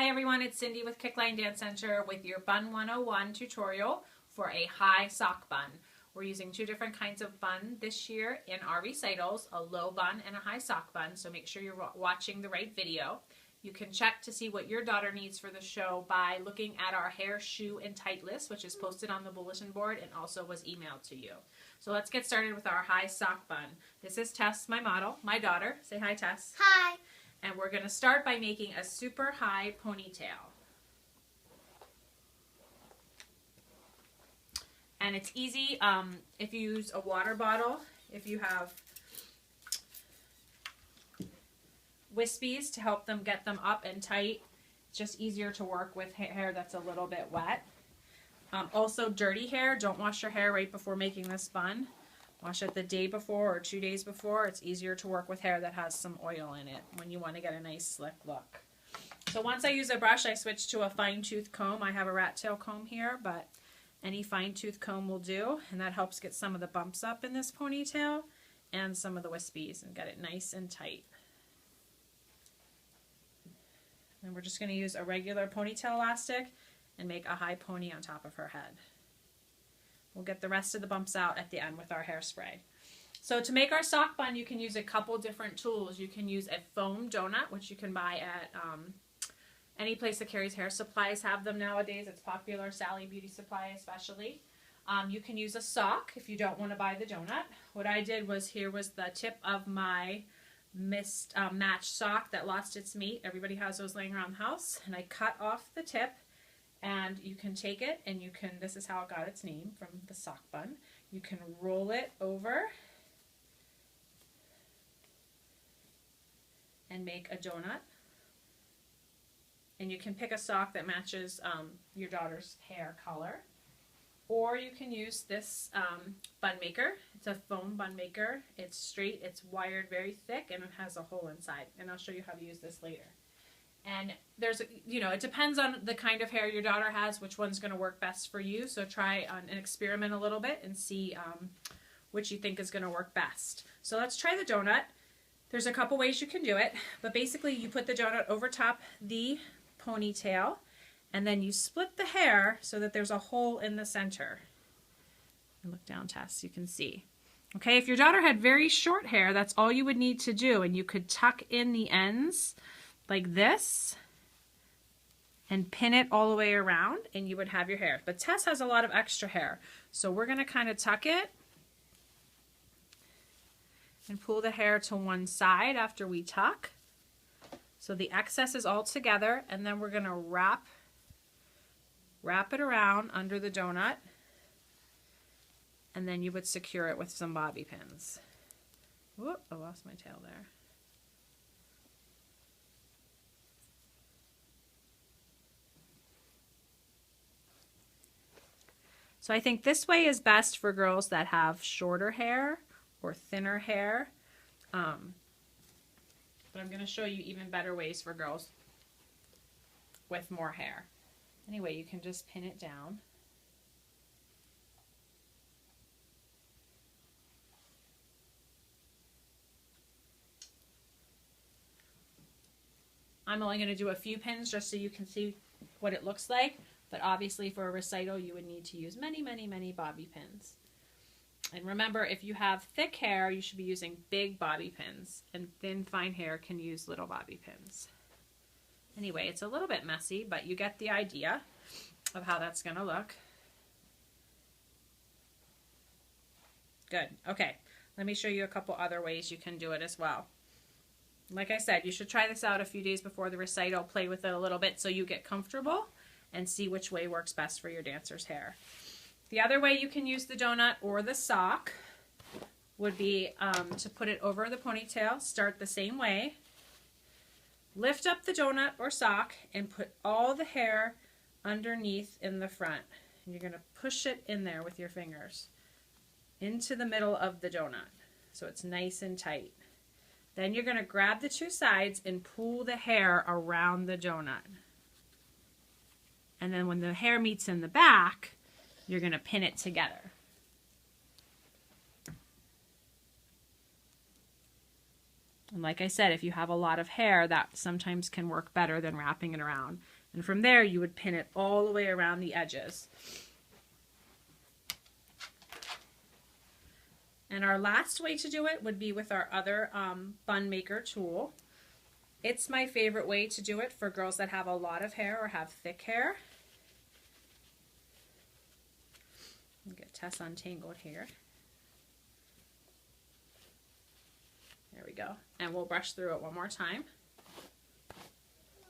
Hi everyone, it's Cindy with Kickline Dance Center with your Bun 101 tutorial for a high sock bun. We're using two different kinds of bun this year in our recitals, a low bun and a high sock bun, so make sure you're watching the right video. You can check to see what your daughter needs for the show by looking at our hair, shoe, and tight list, which is posted on the bulletin board and also was emailed to you. So let's get started with our high sock bun. This is Tess, my model, my daughter. Say hi, Tess. Hi. And we're going to start by making a super high ponytail. And it's easy if you use a water bottle, if you have wispies to help them get them up and tight. It's just easier to work with hair that's a little bit wet. Also dirty hair, don't wash your hair right before making this bun. Wash it the day before or 2 days before. It's easier to work with hair that has some oil in it when you want to get a nice slick look. So once I use a brush, I switch to a fine tooth comb. I have a rat tail comb here, but any fine tooth comb will do, and that helps get some of the bumps up in this ponytail and some of the wispies and get it nice and tight. And we're just going to use a regular ponytail elastic and make a high pony on top of her head. We'll get the rest of the bumps out at the end with our hairspray. So to make our sock bun, you can use a couple different tools. You can use a foam donut, which you can buy at any place that carries hair supplies have them nowadays. It's popular, Sally Beauty Supply especially. You can use a sock if you don't want to buy the donut. What I did was, here was the tip of my matched sock that lost its mate. Everybody has those laying around the house. And I cut off the tip. And you can take it and you can, this is how it got its name, from the sock bun. You can roll it over and make a donut. And you can pick a sock that matches your daughter's hair color. Or you can use this bun maker. It's a foam bun maker. It's straight, it's wired very thick, and it has a hole inside. And I'll show you how to use this later. And there's, it depends on the kind of hair your daughter has, which one's going to work best for you. So try and experiment a little bit and see which you think is going to work best. So let's try the donut. There's a couple ways you can do it, but basically you put the donut over top the ponytail, and then you split the hair so that there's a hole in the center. And look down, Tess, you can see. Okay, if your daughter had very short hair, that's all you would need to do, and you could tuck in the ends like this and pin it all the way around, and you would have your hair. But Tess has a lot of extra hair, so we're going to kind of tuck it and pull the hair to one side after we tuck. So the excess is all together, and then we're going to wrap it around under the donut, and then you would secure it with some bobby pins. Whoop, I lost my tail there. So I think this way is best for girls that have shorter hair or thinner hair. But I'm going to show you even better ways for girls with more hair. Anyway, you can just pin it down. I'm only going to do a few pins just so you can see what it looks like. But obviously for a recital, you would need to use many, many, many bobby pins. And remember, if you have thick hair, you should be using big bobby pins. And thin, fine hair can use little bobby pins. Anyway, it's a little bit messy, but you get the idea of how that's going to look. Good. Okay, let me show you a couple other ways you can do it as well. Like I said, you should try this out a few days before the recital. Play with it a little bit so you get comfortable and see which way works best for your dancer's hair. The other way you can use the donut or the sock would be to put it over the ponytail. Start the same way. Lift up the donut or sock and put all the hair underneath in the front. And you're going to push it in there with your fingers into the middle of the donut so it's nice and tight. Then you're going to grab the two sides and pull the hair around the donut. And then when the hair meets in the back, you're going to pin it together. And like I said, if you have a lot of hair, that sometimes can work better than wrapping it around. And from there, you would pin it all the way around the edges. And our last way to do it would be with our other bun maker tool. It's my favorite way to do it for girls that have a lot of hair or have thick hair. Get Tess untangled here. There we go. And we'll brush through it one more time.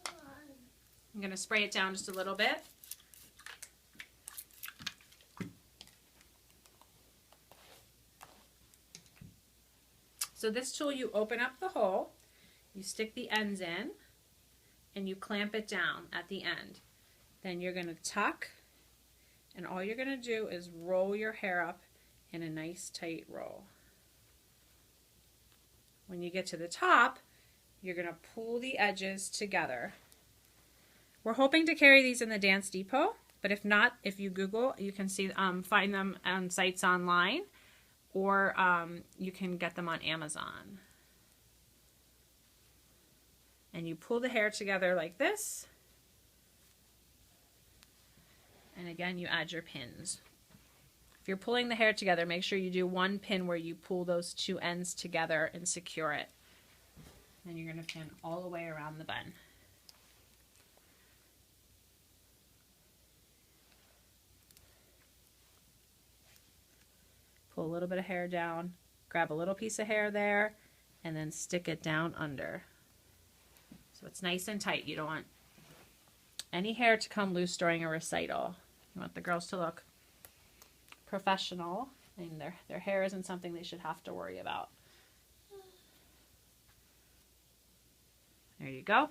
I'm going to spray it down just a little bit. So this tool, you open up the hole, you stick the ends in, and you clamp it down at the end. Then you're going to tuck, and all you're going to do is roll your hair up in a nice tight roll. When you get to the top, you're going to pull the edges together. We're hoping to carry these in the Dance Depot, but if not, if you Google, you can see find them on sites online, or you can get them on Amazon. And you pull the hair together like this. And again, you add your pins. If you're pulling the hair together, make sure you do one pin where you pull those two ends together and secure it. And you're going to pin all the way around the bun. Pull a little bit of hair down, grab a little piece of hair there, and then stick it down under. So it's nice and tight. You don't want any hair to come loose during a recital. You want the girls to look professional, and their hair isn't something they should have to worry about. There you go.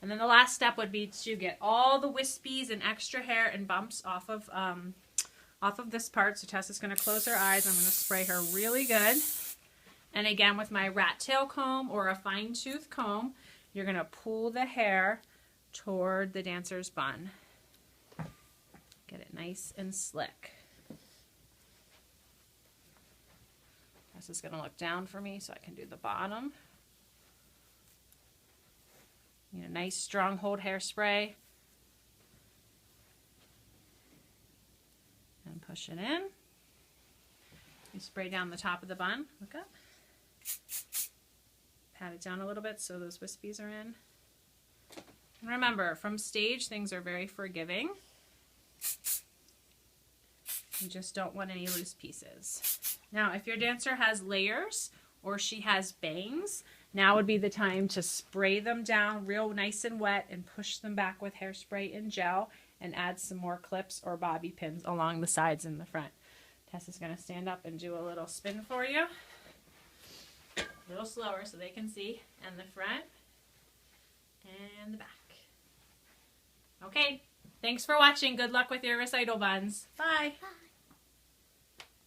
And then the last step would be to get all the wispies and extra hair and bumps off of this part. So Tessa's going to close her eyes. I'm going to spray her really good. And again, with my rat tail comb or a fine tooth comb, you're going to pull the hair toward the dancer's bun. Get it nice and slick. Tessa's going to look down for me so I can do the bottom. You know, nice strong hold hairspray. And push it in. You spray down the top of the bun. Look up. Pat it down a little bit so those wispies are in. And remember, from stage, things are very forgiving. You just don't want any loose pieces. Now, if your dancer has layers or she has bangs, now would be the time to spray them down real nice and wet and push them back with hairspray and gel and add some more clips or bobby pins along the sides and the front. Tessa's going to stand up and do a little spin for you. A little slower so they can see. And the front and the back. Okay, thanks for watching. Good luck with your recital buns. Bye. Bye.